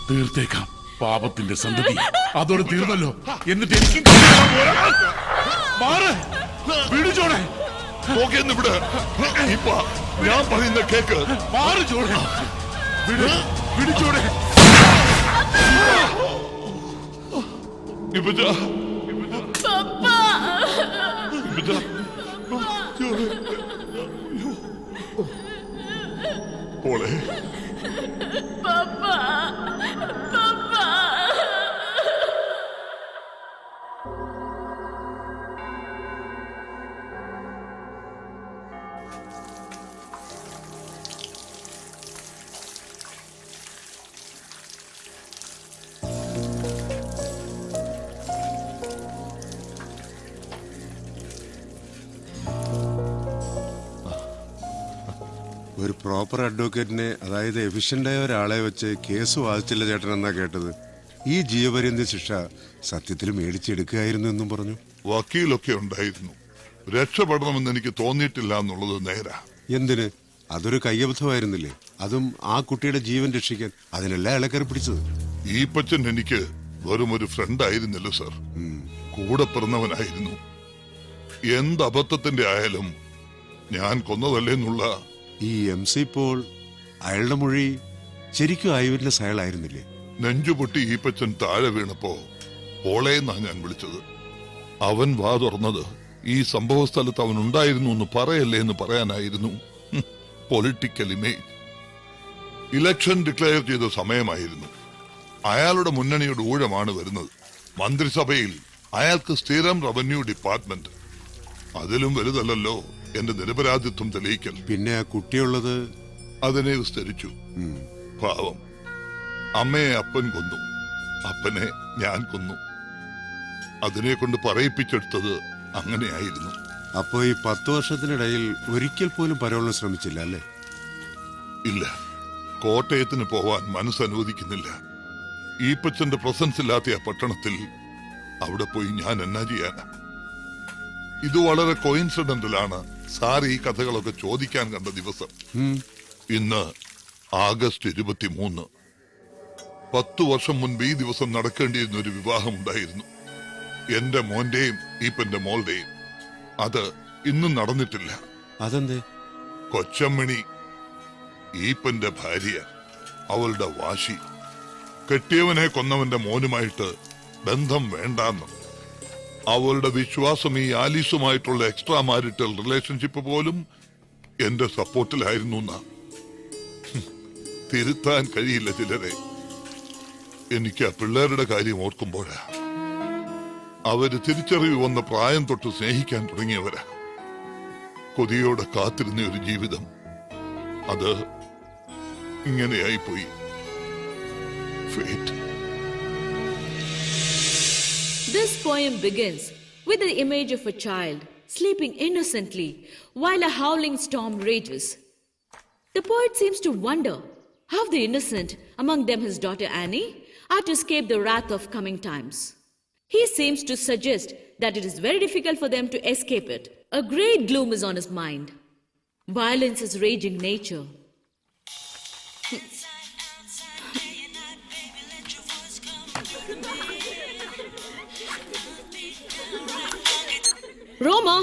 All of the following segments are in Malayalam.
തീർത്തേക്കാം പാപത്തിന്റെ സന്തതി. അതോടെ തീർന്നല്ലോ. എന്നിട്ട് എനിക്ക് വിടുചോടെ ഞാൻ പറയുന്ന കേക്ക്. മാറിച്ചോടെ വിടുചോടെ. പോളെ ഒരു പ്രോപ്പർ അഡ്വക്കേറ്റിനെ, അതായത് എഫിഷ്യന്റായ ഒരാളെ വെച്ച് കേസ് വാദിച്ചില്ല ചേട്ടൻ എന്നാ കേട്ടത്. ഈ ജീവപര്യന്ത ശിക്ഷ സത്യത്തിൽ മേടിച്ചെടുക്കുകയായിരുന്നു എന്നും പറഞ്ഞു. വക്കീലൊക്കെ ഉണ്ടായിരുന്നു. രക്ഷപ്പെടണമെന്ന് എനിക്ക് തോന്നിയിട്ടില്ല എന്നുള്ളത് നേരാ. എന്തിന്? അതൊരു കയ്യബദ്ധമായിരുന്നില്ലേ? അതും ആ കുട്ടിയുടെ ജീവൻ രക്ഷിക്കാൻ. അതിനല്ല അയാളെ കയറി പിടിച്ചത്. ഈ പച്ചൻ എനിക്ക് വെറും ഒരു ഫ്രണ്ട് ആയിരുന്നില്ല സർ, കൂടെ പിറന്നവനായിരുന്നു. എന്ത് അബദ്ധത്തിന്റെ ആയാലും ഞാൻ കൊന്നതല്ലേന്നുള്ള ഈ MC പോൾ, അയാളുടെ മൊഴി ശരിക്കും ഐവിറ്റ്നസ് അയാളായിരുന്നില്ലേ? നെഞ്ചുപൊട്ടി ഈ പച്ചൻ താഴെ വീണപ്പോ പോളേന്നാ ഞാൻ വിളിച്ചത്. അവൻ വാ തുറന്നത് ഈ സംഭവ സ്ഥലത്ത് അവൻ ഉണ്ടായിരുന്നു എന്ന് പറയല്ലേ എന്ന് പറയാനായിരുന്നു. Political image. ഇലക്ഷൻ ഡിക്ലെയർ ചെയ്ത സമയമായിരുന്നു. അയാളുടെ മുന്നണിയുടെ ഊഴമാണ് വരുന്നത്. മന്ത്രിസഭയിൽ അയാൾക്ക് സ്ഥിരം റവന്യൂ ഡിപ്പാർട്ട്മെന്റ്. അതിലും വലുതല്ലോ എന്റെ നിരപരാധിത്വം തെളിയിക്കൽ. പിന്നെ ആ കുട്ടിയുള്ളത് അതിനെ വിസ്തരിച്ചു. പാവം, അമ്മയെ അപ്പൻ കൊന്നു, അപ്പനെ ഞാൻ കൊന്നു. അതിനെ കൊണ്ട് പറയിപ്പിച്ചെടുത്തത് അങ്ങനെയായിരുന്നു. അപ്പോ ഈ 10 വർഷത്തിനിടയിൽ ഒരിക്കൽ പോലും പരോളിന് ശ്രമിച്ചില്ല അല്ലേ? ഇല്ല, കോട്ടയത്തിന് പോവാൻ മനസ്സനുവദിക്കുന്നില്ല. ഈപ്പച്ചന്റെ പ്രസൻസ് ഇല്ലാത്ത ആ പട്ടണത്തിൽ അവിടെ പോയി ഞാൻ എന്നാ ചെയ്യാനാ? ഇത് വളരെ കോയിൻസിഡന്റലാണ് സാർ ഈ കഥകളൊക്കെ ചോദിക്കാൻ കണ്ട ദിവസം. ഇന്ന് ആഗസ്റ്റ് 23. 10 വർഷം മുൻപ് ഈ ദിവസം നടക്കേണ്ടിയിരുന്ന ഒരു വിവാഹം ഉണ്ടായിരുന്നു. എന്റെ മോന്റെയും ഈപ്പന്റെ മോളുടെയും. അത് ഇന്നും നടന്നിട്ടില്ല. അതെന്തേ? കൊച്ചമ്മണി, ഈപ്പന്റെ ഭാര്യ, അവളുടെ വാശി, കെട്ടിയവനെ കൊന്നവന്റെ മോനുമായിട്ട് ബന്ധം വേണ്ടാന്ന്. അവളുടെ വിശ്വാസം ഈ ആലീസുമായിട്ടുള്ള എക്സ്ട്രാ മാരിറ്റൽ റിലേഷൻഷിപ്പ് പോലും എന്റെ സപ്പോർട്ടിലായിരുന്നു. തിരുത്താൻ കഴിയില്ല ചിലരെ. എനിക്ക് ആ പിള്ളേരുടെ കാര്യം ഓർക്കുമ്പോഴാ. അവര് തിരിച്ചറിവ് വന്ന പ്രായം തൊട്ട് സ്നേഹിക്കാൻ തുടങ്ങിയവരാ. കൊതിയോടെ കാത്തിരുന്ന ഒരു ജീവിതം അത് ഇങ്ങനെയായിപ്പോയി. Fate. This poem begins with the image of a child sleeping innocently while a howling storm rages. The poet seems to wonder how the innocent, among them his daughter Annie, are to escape the wrath of coming times. He seems to suggest that it is very difficult for them to escape it. A great gloom is on his mind. Violence is raging nature. Roma!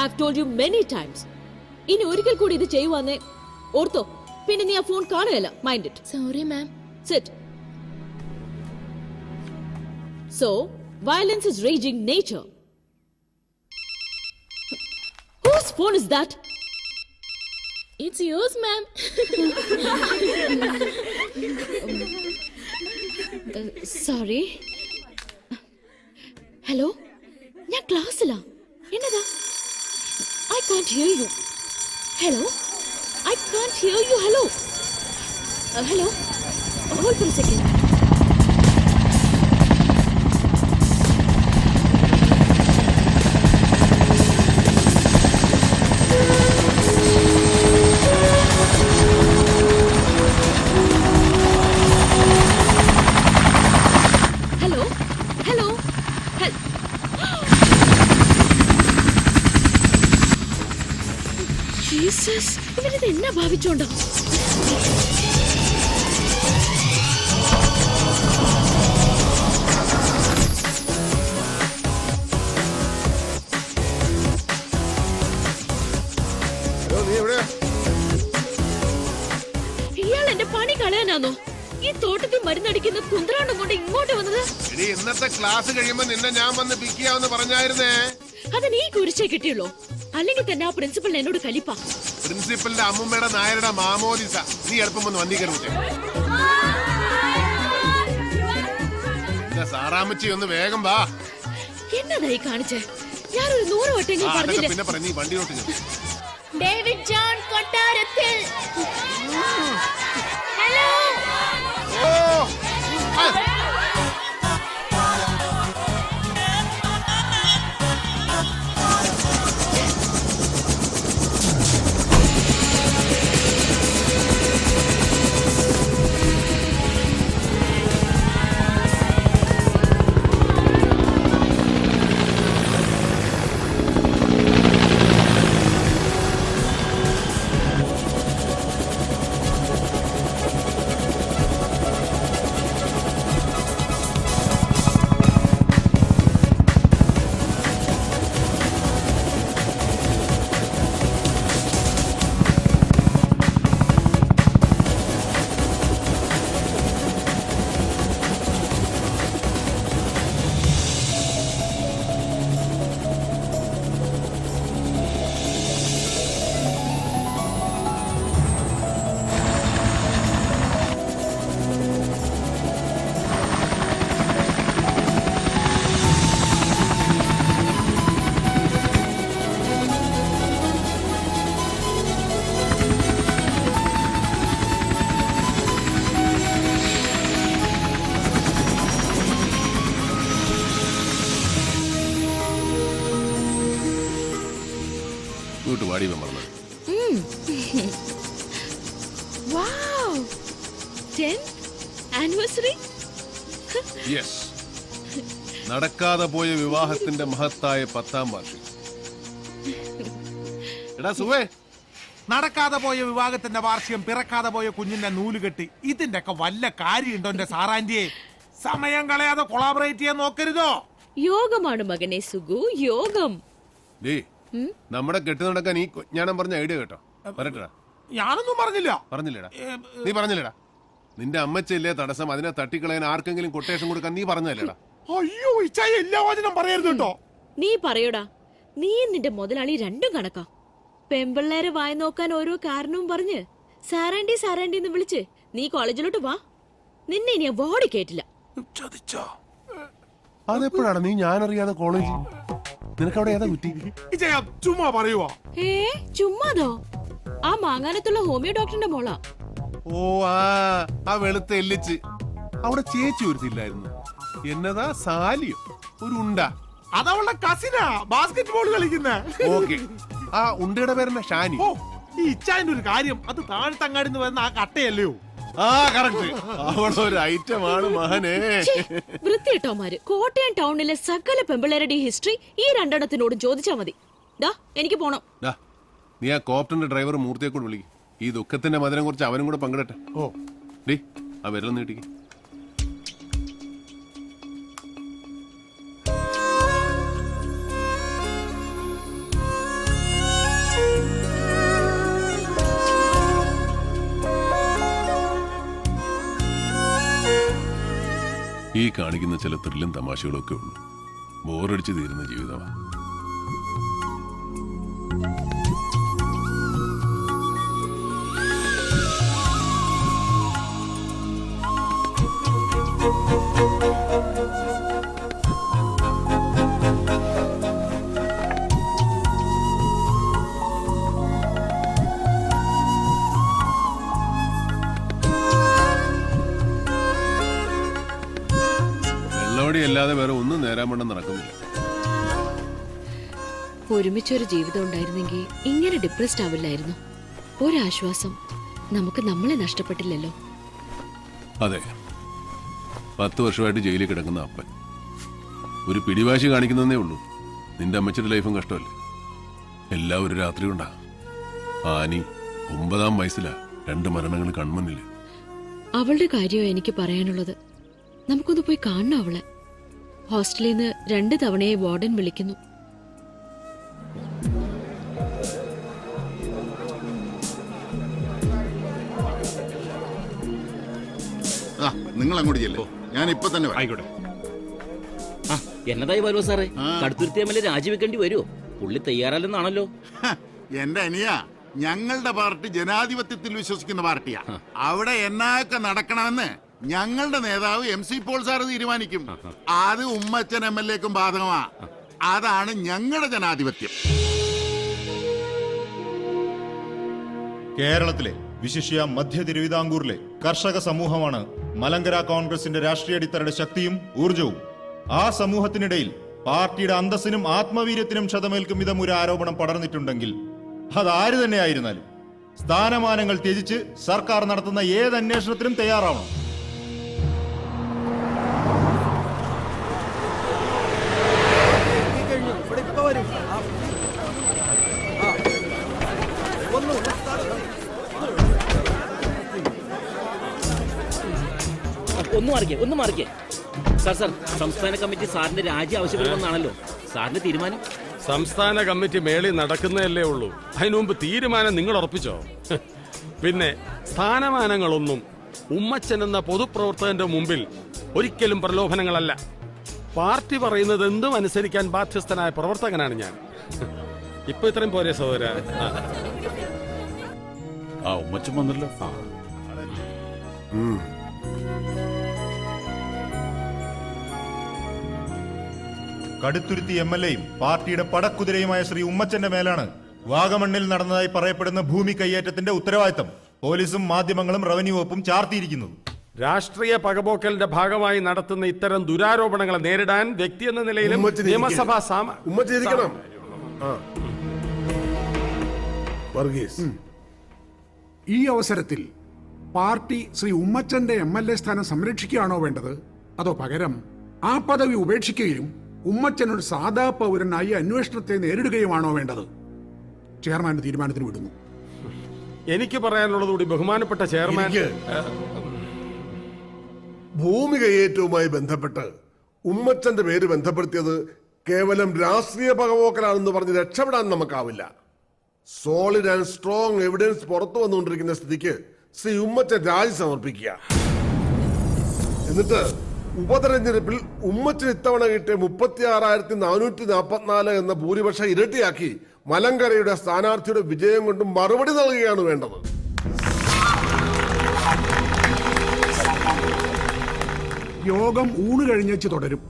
I've told you many times. ഇനി ഒരിക്കൽ കൂടി ഇത് ചെയ്യുവാന്നേ ഓർത്തോ. പിന്നെ നീ ആ ഫോൺ കാണുകയല്ല. Mind it. Sorry, ma'am. Sit. So, violence is raging nature. Whose phone is that? It's yours, ma'am. Sorry. Hello? ഞാൻ ക്ലാസ്സിലാ. എന്നതാ? I can't hear you. Hello? I can't hear you. Hello? Hello? Hold for a second. Jesus, ഇവരിത് എന്നാ ഭാവിച്ചോണ്ടോ? ഇയാൾ എന്റെ പണി കളയാനാന്നോ? ഈ തോട്ടത്തിൽ മരുന്നടിക്കുന്ന കുന്ത്രാണ്ടം കൊണ്ട് ഇങ്ങോട്ട് വന്നത്? ഇന്നത്തെ ക്ലാസ് കഴിയുമ്പോ നിന്നെ ഞാൻ വന്ന് പിക്ക് ചെയ്യാമെന്ന് പറഞ്ഞായിരുന്നേ. അത് നീ കുരിശേ കിട്ടിയുള്ളൂ, അല്ലെങ്കിൽ തന്നെ ആ പ്രിൻസിപ്പളിന് എന്നോട് കലിപ്പ. പ്രിൻസിപ്പലിന്റെ അമ്മുമ്മയുടെ നായരുടെ മാമോദിസ. നീ എളുപ്പം വന്ന് വന്നി കയറി. സാറാമ്മച്ചി ഒന്ന് വേഗം വാ. എന്നതായി കാണിച്ചേ? ഞാനൊരു 100 വട്ടം പറഞ്ഞില്ലേ? പിന്നെ പറഞ്ഞ ഈ വണ്ടിയിലോട്ട് ഡേവിഡ് ജോൺ കൊട്ടാരത്തിൽ. Hello. Wow! 10th anniversary? Yes. നടക്കാതെ പോയ വിവാഹത്തിന്റെ മഹത്തായ 10ാം വാർഷികം. എടാ സുവേ, നടക്കാതെ പോയ വിവാഹത്തിന്റെ വാർഷികം, പിറക്കാതെ പോയ കുഞ്ഞിന്റെ നൂലുകെട്ടി, ഇതിന്റെ ഒക്കെ വല്ല കാര്യമുണ്ടോ എന്റെ സാറാന്റിയെ? സമയം കളയാതെ കൊളാബറേറ്റ് ചെയ്യാൻ നോക്കരുതോ? യോഗമാണ് മകനെ സുഗു, യോഗം. നമ്മുടെ കെട്ടി നടക്കാൻ ഈ ഞാനും പറഞ്ഞ ഐഡിയ കേട്ടോ. പറയട്ടാ, ഞാനൊന്നും പറഞ്ഞില്ല. പറഞ്ഞില്ലടാ? നീ പറഞ്ഞില്ലടാ? നിന്റെ അമ്മച്ചല്ലേ തടസ്സം, അതിനെ തട്ടിക്കളയാൻ ആർക്കെങ്കിലും കൊട്ടേഷൻ കൊടുക്കാൻ നീ പറഞ്ഞല്ലേടാ? അയ്യോ, ഇച്ചായ എല്ലാ വചനം പറയരുത് കേട്ടോ. നീ പറയൂടാ, നീ നിന്റെ മുതലാളി രണ്ടും കണക്കാ. പെമ്പിള്ളേരെ വായി നോക്കാൻ ഓരോ കാരണവും പറഞ്ഞ് സാറാൻഡി സാറാൻഡി എന്ന് വിളിച്ച് നീ കോളേജിലോട്ട് വാ. നിന്നെ ഇനി അവാർഡ് കേട്ടില്ല. അതെപ്പോഴാണ് നീ ഞാനറിയാതെ കോളേജ്? നിനക്കവിടെ ഏതാ കുറ്റി? ചുമ്മാ പറയുവാ? ചുമ്മാതോ? ആ മാങ്ങാനത്തുള്ള ഹോമിയോ ഡോക്ടറിന്റെ മോളാ. ഓ, ആ വെളുത്ത എല്ലിച്ച്. അവിടെ ചേച്ചി ഒരുത്തില്ലായിരുന്നു, എന്നതാ സാലിയോ ഒരു ഉണ്ട? അതവളുടെ കസിനാ, ബാസ്കറ്റ് ബോൾ കളിക്കുന്ന. ഓക്കെ, ആ ഉണ്ടയുടെ പേരെന്നാ? ഷാനി. ഓ, ഈ ഇച്ചായന്റെ ഒരു കാര്യം, അത് താഴ്ത്തങ്ങാടിന്ന് വരുന്ന ആ കട്ടയല്ലയോ? ആ കറക്റ്റ്, അവളൊരു ഐറ്റമാണ് മഹനെ. വൃത്തിയിട്ടോമാര് കോട്ടയം ടൗണിലെ സകല പെമ്പിള്ളേരുടെ ഹിസ്റ്ററി ഈ രണ്ടെണ്ണത്തിനോടും ചോദിച്ചാ മതി. എനിക്ക് പോണം. നീ ആ കോപ്റ്ററിന്റെ ഡ്രൈവർ മൂർത്തിയെ കൂടെ വിളിക്കും. ഈ ദുഃഖത്തിന്റെ മധുരം കുറിച്ച് അവനും കൂടെ പങ്കിടട്ടെ. ഓ ഡീ, ആ വിരൽ നീട്ടിക്ക്. ഈ കാണിക്കുന്ന ചില ത്രില്ലും തമാശകളും ഒക്കെ ഉള്ളൂ. ബോറടിച്ച് തീരുന്ന ജീവിതമാണ്. അല്ലാതെ വേറെ ഒന്നും നേരാൻ വേണ്ട നടക്കുന്നില്ല. ഒരുമിച്ചൊരു ജീവിതം ഉണ്ടായിരുന്നെങ്കിൽ ഇങ്ങനെ ഡിപ്രസ്ഡ് ആവില്ലായിരുന്നു. ഒരാശ്വാസം, നമുക്ക് നമ്മളെ നഷ്ടപ്പെട്ടില്ലല്ലോ. അതെ, 10 വർഷമായിട്ട് ജയിലിൽ കിടക്കുന്ന അപ്പൻ ഒരു പിടിവാശി കാണിക്കുന്നതേ ഉള്ളൂ. നിന്റെ അമ്മച്ചിയുടെ ലൈഫും കഷ്ടമല്ലേ? എല്ലാം ഒരു രാത്രി കൊണ്ടാ. ആനി 9-ാം വയസ്സിലാ 2 മരണങ്ങൾ കൺമുന്നിൽ. അവളുടെ കാര്യമാണ് എനിക്ക് പറയാനുള്ളത്. നമുക്കൊന്ന് പോയി കാണണം അവളെ. ഹോസ്റ്റലിൽ നിന്ന് 2 തവണയായി വാർഡൻ വിളിക്കുന്നു. നിങ്ങൾ അങ്ങോട്ട് ചെല്ലോ, ഞാൻ ഇപ്പൊ തന്നെ ആയിക്കോട്ടെ. എന്നതായി വരുമോ സാറേ? കടുത്തുരുത്തി എം എൽ എ രാജിവെക്കേണ്ടി വരുമോ? പുള്ളി തയ്യാറല്ലെന്നാണല്ലോ. എന്റെ അനിയ, ഞങ്ങളുടെ പാർട്ടി ജനാധിപത്യത്തിൽ വിശ്വസിക്കുന്ന പാർട്ടിയാ. അവിടെ എന്നൊക്കെ നടക്കണമെന്ന് ഞങ്ങളുടെ നേതാവ് MC പോൾ സാറ് തീരുമാനിക്കും. അത് ഉമ്മച്ചൻ MLA-ക്കും ബാധകമാ. അതാണ് ഞങ്ങളുടെ ജനാധിപത്യം. കേരളത്തിലെ വിശിഷ്യ മധ്യ തിരുവിതാംകൂറിലെ കർഷക സമൂഹമാണ് മലങ്കര കോൺഗ്രസിന്റെ രാഷ്ട്രീയ അടിത്തറയുടെ ശക്തിയും ഊർജവും. ആ സമൂഹത്തിനിടയിൽ പാർട്ടിയുടെ അന്തസ്സിനും ആത്മവീര്യത്തിനും ക്ഷതമേൽക്കും വിധം ഒരു ആരോപണം പടർന്നിട്ടുണ്ടെങ്കിൽ അതാര് തന്നെയായിരുന്നാലും സ്ഥാനമാനങ്ങൾ ത്യജിച്ച് സർക്കാർ നടത്തുന്ന ഏത് അന്വേഷണത്തിനും തയ്യാറാവണം. ഒന്ന് മാറിക്കേ. സാർ, സംസ്ഥാന കമ്മിറ്റി സാറിന്റെ രാജി ആവശ്യപ്പെടുമെന്നാണല്ലോ സാറിന്റെ തീരുമാനം. സംസ്ഥാന കമ്മിറ്റി മേളിൽ നടക്കുന്നതല്ലേ ഉള്ളൂ. അതിനു മുമ്പ് തീരുമാനം നിങ്ങൾ ഉറപ്പിച്ചോ? പിന്നെ സ്ഥാനമാനങ്ങളൊന്നും ഉമ്മച്ചൻ എന്ന പൊതുപ്രവർത്തകന്റെ മുമ്പിൽ ഒരിക്കലും പ്രലോഭനങ്ങളല്ല. പാർട്ടി പറയുന്നത് എന്തും അനുസരിക്കാൻ ബാധ്യസ്ഥനായ പ്രവർത്തകനാണ് ഞാൻ. ഇപ്പൊ ഇത്രയും പോരെ സഹോദര? ഉമ്മച്ചൻ വന്നല്ലോ. കടുത്തുരുത്തി MLA-യും പാർട്ടിയുടെ പടക്കുതിരയുമായ ശ്രീ ഉമ്മച്ചന്റെ മേലാണ് വാഗമണ്ണിൽ നടന്നതായി പറയപ്പെടുന്ന ഭൂമി കയ്യേറ്റത്തിന്റെ ഉത്തരവാദിത്തം പോലീസും മാധ്യമങ്ങളും റവന്യൂ വകുപ്പും ചാർത്തിയിരിക്കുന്നത്. രാഷ്ട്രീയ പകപോക്കലിന്റെ ഭാഗമായി നടത്തുന്ന ഇത്തരം ദുരാരോപണങ്ങളെ നേരിടാൻ വ്യക്തി എന്ന നിലയിലും നിയമസഭാ ഈ അവസരത്തിൽ പാർട്ടി ശ്രീ ഉമ്മച്ചന്റെ MLA സ്ഥാനം സംരക്ഷിക്കുകയാണോ വേണ്ടത്, അതോ പകരം ആ പദവി ഉപേക്ഷിക്കുകയും ഉമ്മച്ചൻ ഒരു സാധാ പൗരനായി അന്വേഷണത്തെ നേരിടുകയുമാണോ വേണ്ടത്? ചെയർമാന്റെ തീരുമാനത്തിന് വിടുന്നു. എനിക്ക് പറയാനുള്ളത് കൂടി ബഹുമാനപ്പെട്ട ചെയർമാൻ. ഭൂമി കയ്യേറ്റവുമായി ബന്ധപ്പെട്ട് ഉമ്മച്ചന്റെ പേര് ബന്ധപ്പെടുത്തിയത് കേവലം രാഷ്ട്രീയ പകപോക്കലാണെന്ന് പറഞ്ഞ് രക്ഷപ്പെടാൻ നമുക്കാവില്ല. സോളിഡ് ആൻഡ് സ്ട്രോങ് എവിഡൻസ് പുറത്തു വന്നുകൊണ്ടിരിക്കുന്ന സ്ഥിതിക്ക് ശ്രീ ഉമ്മച്ചൻ രാജി സമർപ്പിക്കുക. എന്നിട്ട് ഉപതെരഞ്ഞെടുപ്പിൽ ഉമ്മച്ചൻ ഇത്തവണ കിട്ടിയ 36,444 എന്ന ഭൂരിപക്ഷം ഇരട്ടിയാക്കി മലങ്കരയുടെ സ്ഥാനാർത്ഥിയുടെ വിജയം കൊണ്ട് മറുപടി നൽകുകയാണ് വേണ്ടത്. യോഗം ഊണ് കഴിഞ്ഞേച്ച് തുടരും.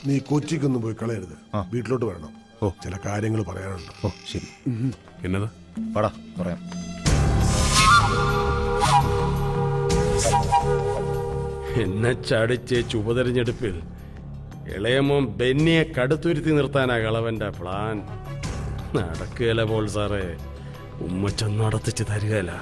നീ കൊച്ചിക്കൊന്നും പോയി കളയരുത്, വീട്ടിലോട്ട് വരണം. ചില കാര്യങ്ങൾ പറയാനുണ്ട്. ശരി. എന്നതാ? പറയാം. എന്നെ ചടിച്ചേച്ച് ഉപതെരഞ്ഞെടുപ്പിൽ ഇളയമോൻ ബെന്നിയെ കടുത്തുരുത്തി നിർത്താനാ കളവന്റെ പ്ലാൻ. നടക്കുകയല്ല പോൾ സാറേ, ഉമ്മച്ചൻ നടത്തിച്ച് തരികയില്ല.